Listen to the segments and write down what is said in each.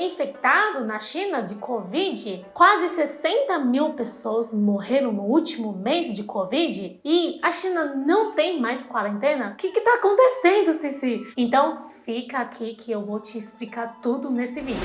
infectado na China de Covid. Quase 60 mil pessoas morreram no último mês de Covid e a China não tem mais quarentena? O que tá acontecendo, Cici? Então fica aqui que eu vou te explicar tudo nesse vídeo.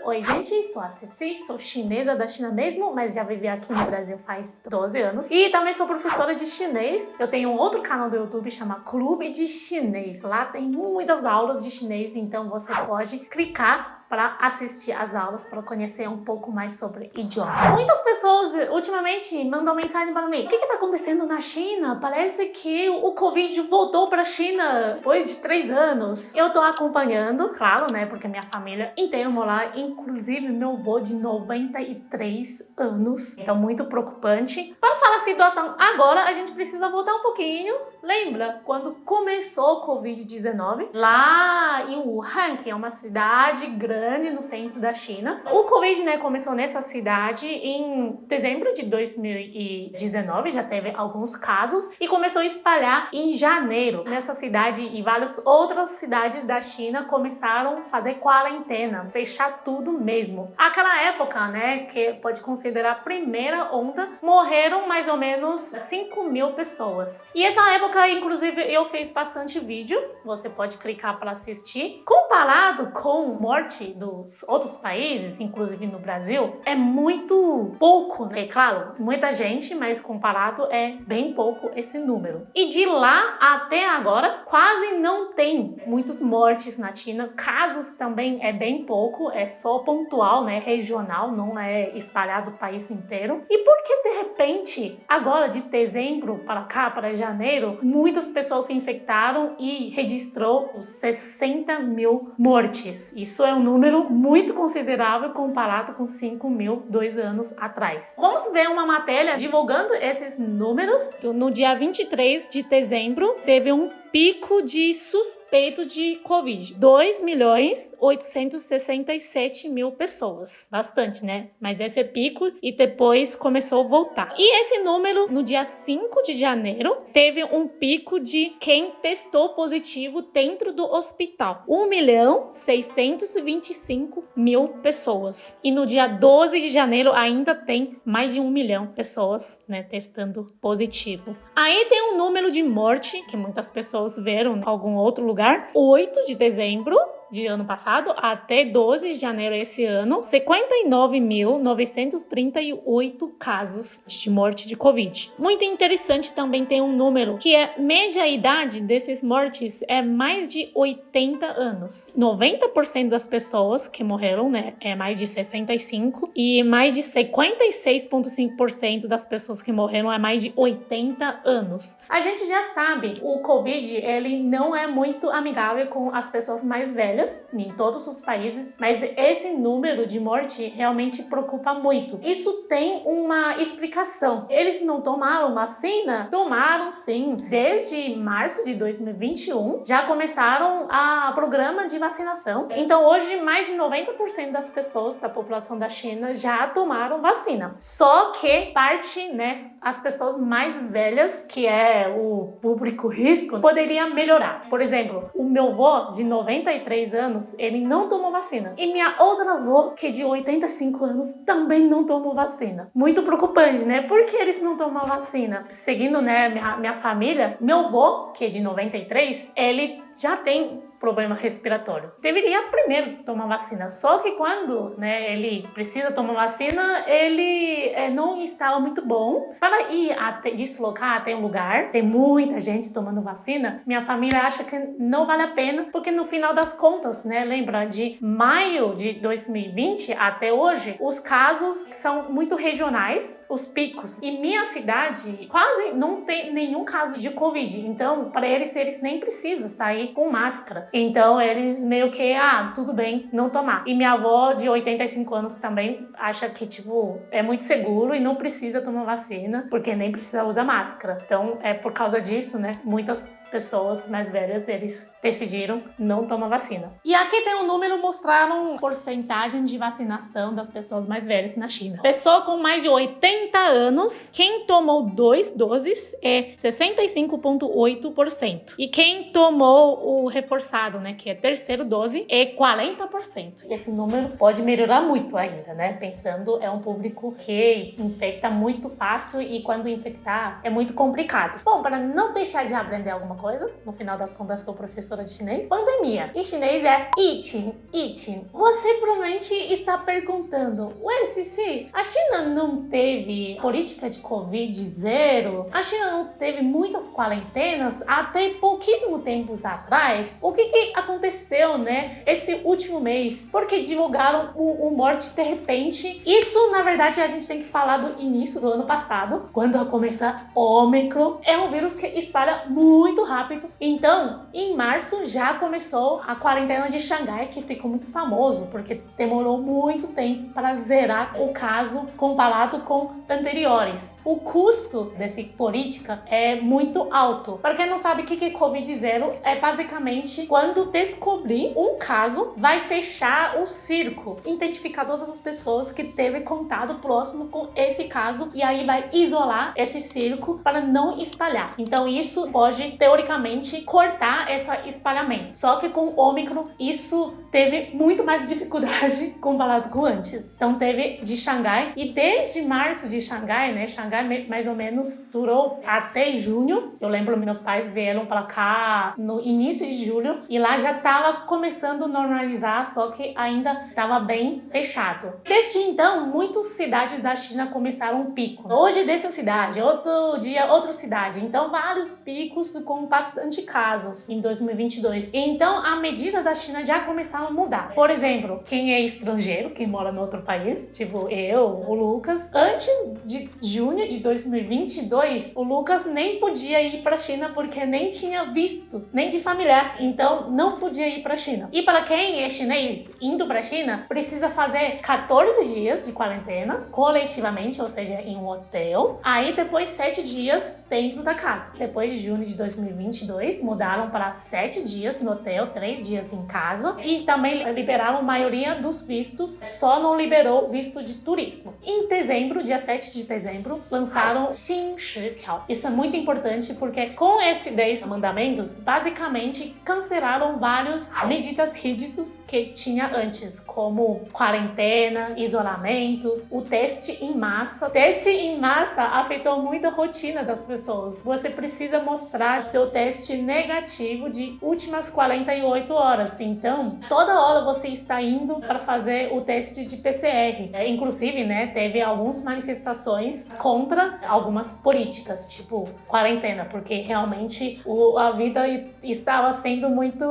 Oi, gente, sou a Cici, sou chinesa da China mesmo, mas já vivi aqui no Brasil faz 12 anos. E também sou professora de chinês. Eu tenho um outro canal do YouTube chamado Clube de Chinês. Lá tem muitas aulas de chinês, então você pode clicar para assistir às aulas, para conhecer um pouco mais sobre idioma. Muitas pessoas ultimamente mandam mensagem para mim: o que está acontecendo na China? Parece que o Covid voltou para a China depois de 3 anos. Eu estou acompanhando, claro, né? Porque minha família inteira mora lá, inclusive meu avô de 93 anos. Então, muito preocupante. Para falar a situação agora, a gente precisa voltar um pouquinho. Lembra quando começou o Covid-19? Lá em Wuhan, que é uma cidade grande no centro da China. O Covid, né, começou nessa cidade em dezembro de 2019, já teve alguns casos, e começou a espalhar em janeiro. Nessa cidade e várias outras cidades da China começaram a fazer quarentena, fechar tudo mesmo. Aquela época, né, que pode considerar a primeira onda, morreram mais ou menos 5 mil pessoas. E essa época, inclusive, eu fiz bastante vídeo, você pode clicar para assistir. Comparado com morte dos outros países, inclusive no Brasil, é muito pouco, né? Claro, muita gente, mas comparado é bem pouco esse número. E de lá até agora, quase não tem muitas mortes na China. Casos também é bem pouco, é só pontual, né? Regional, não é espalhado o país inteiro. E por que de repente, agora de dezembro para cá, para janeiro, muitas pessoas se infectaram e registrou os 60 mil mortes? Isso é um número muito considerável comparado com 5 mil 2 anos atrás. Vamos ver uma matéria divulgando esses números. No dia 23 de dezembro, teve um pico de suspeito de Covid. 2.867.000 pessoas. Bastante, né? Mas esse é pico e depois começou a voltar. E esse número, no dia 5 de janeiro, teve um pico de quem testou positivo dentro do hospital. 1.625.000 pessoas. E no dia 12 de janeiro ainda tem mais de 1 milhão de pessoas, né, testando positivo. Aí tem um número de morte que muitas pessoas viram em algum outro lugar. 8 de dezembro de ano passado até 12 de janeiro esse ano, 59.938 casos de morte de Covid. Muito interessante também tem um número que é média idade desses mortes é mais de 80 anos. 90% das pessoas que morreram, né, é mais de 65 e mais de 56,5% das pessoas que morreram é mais de 80 anos. A gente já sabe, o Covid, ele não é muito amigável com as pessoas mais velhas em todos os países, mas esse número de morte realmente preocupa muito. Isso tem uma explicação. Eles não tomaram vacina? Tomaram sim. Desde março de 2021 já começaram a programa de vacinação. Então hoje mais de 90% das pessoas da população da China já tomaram vacina. Só que parte, né, as pessoas mais velhas, que é o público risco, poderia melhorar. Por exemplo, o meu avô de 93 anos, ele não tomou vacina. E minha outra avó, que é de 85 anos, também não tomou vacina. Muito preocupante, né? Por que eles não tomam vacina? Seguindo, né, minha família, meu avô, que é de 93, ele já tem problema respiratório. Deveria primeiro tomar vacina. Só que quando, né, ele precisa tomar vacina, ele não estava muito bom para ir deslocar até um lugar. Tem muita gente tomando vacina. Minha família acha que não vale a pena, porque no final das contas, né, lembra de maio de 2020 até hoje, os casos são muito regionais, os picos. E minha cidade quase não tem nenhum caso de Covid. Então, para eles nem precisam sair com máscara. Então eles meio que, tudo bem, não tomar. E minha avó de 85 anos também acha que, tipo, é muito seguro e não precisa tomar vacina, porque nem precisa usar máscara. Então é por causa disso, né? Muitas pessoas mais velhas, eles decidiram não tomar vacina. E aqui tem um número, mostraram porcentagem de vacinação das pessoas mais velhas na China. Pessoa com mais de 80 anos, quem tomou 2 doses é 65,8%. E quem tomou o reforçado, né, que é a terceira dose, é 40%. Esse número pode melhorar muito ainda, né? Pensando, é um público que infecta muito fácil e quando infectar é muito complicado. Bom, para não deixar de aprender alguma coisa, no final das contas sou professora de chinês, pandemia. Em chinês é Yiqing, Yiqing. Você provavelmente está perguntando, ué, Cici, a China não teve política de Covid zero? A China não teve muitas quarentenas até pouquíssimo tempos atrás? O que aconteceu, né, esse último mês? Porque divulgaram o morte de repente. Isso, na verdade, a gente tem que falar do início do ano passado, quando começa Ômicron. É um vírus que espalha muito rápido. Então, em março já começou a quarentena de Xangai, que ficou muito famoso, porque demorou muito tempo para zerar o caso comparado com anteriores. O custo dessa política é muito alto. Para quem não sabe o que é Covid zero, é basicamente quando descobrir um caso, vai fechar um circo, identificar todas as pessoas que teve contato próximo com esse caso e aí vai isolar esse circo para não espalhar. Então isso pode, teoricamente, cortar esse espalhamento. Só que com o Ômicron, isso teve muito mais dificuldade comparado com antes. Então teve de Xangai e desde março de Xangai, né? Xangai mais ou menos durou até junho. Eu lembro meus pais vieram para cá no início de julho e lá já estava começando a normalizar, só que ainda estava bem fechado. Desde então, muitas cidades da China começaram um pico. Hoje dessa cidade, outro dia outra cidade. Então vários picos com bastante casos em 2022. Então a medida da China já começaram a mudar. Por exemplo, quem é estrangeiro, quem mora em outro país, tipo eu, o Lucas, antes de junho de 2022, o Lucas nem podia ir para a China porque nem tinha visto, nem de familiar. Então não podia ir para a China. E para quem é chinês indo para a China, precisa fazer 14 dias de quarentena coletivamente, ou seja, em um hotel. Aí depois 7 dias dentro da casa. Depois de junho de 2022, mudaram para 7 dias no hotel, 3 dias em casa. E também liberaram a maioria dos vistos, só não liberou visto de turismo. Em dezembro, dia 7 de dezembro, lançaram Xin Shi Tiao. Isso é muito importante porque com esses 10 mandamentos, basicamente cancelaram várias medidas rígidas que tinha antes, como quarentena, isolamento, o teste em massa. Teste em massa afetou muito a rotina das pessoas. Você precisa mostrar seu teste negativo de últimas 48 horas. Então, toda hora você está indo para fazer o teste de PCR. Inclusive, né, teve algumas manifestações contra algumas políticas, tipo quarentena, porque realmente a vida estava sendo muito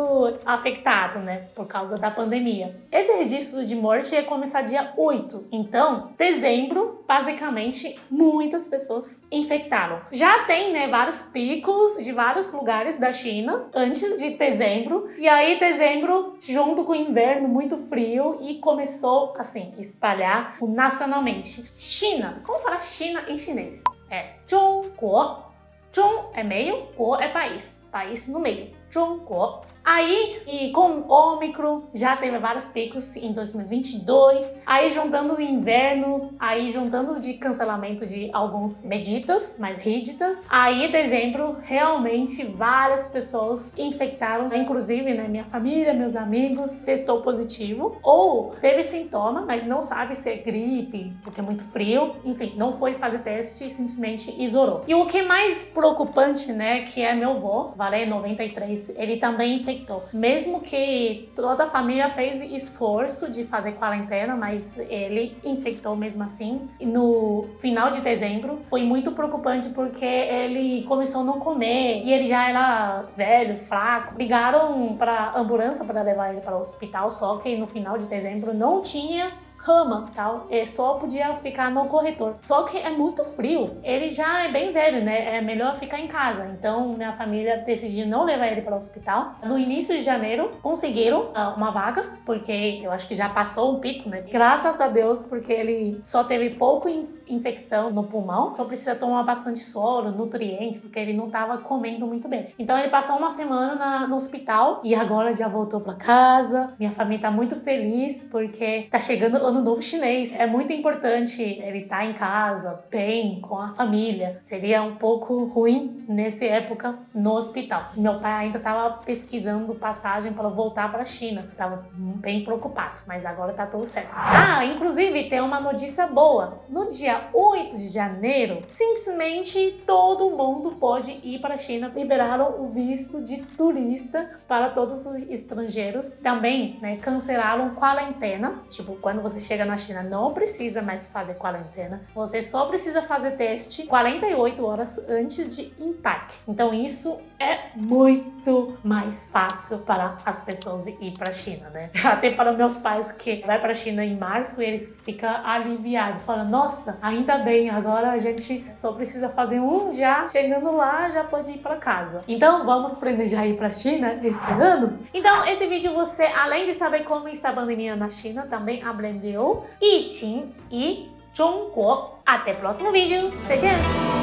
afetada, né, por causa da pandemia. Esse registro de morte ia começar dia 8. Então, dezembro, basicamente, muitas pessoas infectaram. Já tem, né, vários picos de vários lugares da China antes de dezembro. E aí, dezembro, junto com o inverno muito frio, e começou, assim, espalhar nacionalmente. China. Como falar China em chinês? É Zhongguo. Zhong é meio, Guo é país. País no meio. Zhongguo. Aí, e com Ômicron, já teve vários picos em 2022. Aí, juntando o inverno, aí juntando de cancelamento de algumas medidas mais rígidas. Aí, dezembro, realmente várias pessoas infectaram, inclusive, né, minha família, meus amigos, testou positivo. Ou teve sintoma, mas não sabe se é gripe, porque é muito frio. Enfim, não foi fazer teste e simplesmente isolou. E o que é mais preocupante, né, que é meu avô, Valé 93, ele também infectou. Mesmo que toda a família fez esforço de fazer quarentena, mas ele infectou mesmo assim. E no final de dezembro foi muito preocupante porque ele começou a não comer e ele já era velho, fraco. Ligaram para a ambulância para levar ele para o hospital, só que no final de dezembro não tinha cama, tal, só podia ficar no corredor. Só que é muito frio, ele já é bem velho, né? É melhor ficar em casa. Então minha família decidiu não levar ele para o hospital. No início de janeiro conseguiram uma vaga, porque eu acho que já passou um pico, né? Graças a Deus, porque ele só teve pouco infecção no pulmão, só precisa tomar bastante soro, nutrientes, porque ele não estava comendo muito bem. Então ele passou uma semana no hospital e agora já voltou para casa. Minha família tá muito feliz porque tá chegando o ano novo chinês. É muito importante ele estar em casa, bem, com a família. Seria um pouco ruim nessa época no hospital. Meu pai ainda estava pesquisando passagem para voltar para a China. Tava bem preocupado, mas agora tá tudo certo. Inclusive tem uma notícia boa. No dia 8 de janeiro, simplesmente todo mundo pode ir para a China. Liberaram o visto de turista para todos os estrangeiros. Também, né, cancelaram quarentena. Tipo, quando você chega na China, não precisa mais fazer quarentena. Você só precisa fazer teste 48 horas antes de embarque. Então isso é muito mais fácil para as pessoas ir para a China, né? Até para meus pais que vai para a China em março, eles ficam aliviados, falam: nossa, ainda bem, agora a gente só precisa fazer um já, chegando lá já pode ir para casa. Então vamos planejar ir para a China esse ano? Então esse vídeo você, além de saber como está a pandemia na China, também aprendeu 疫情 e Jungguo. Até o próximo vídeo, 再见!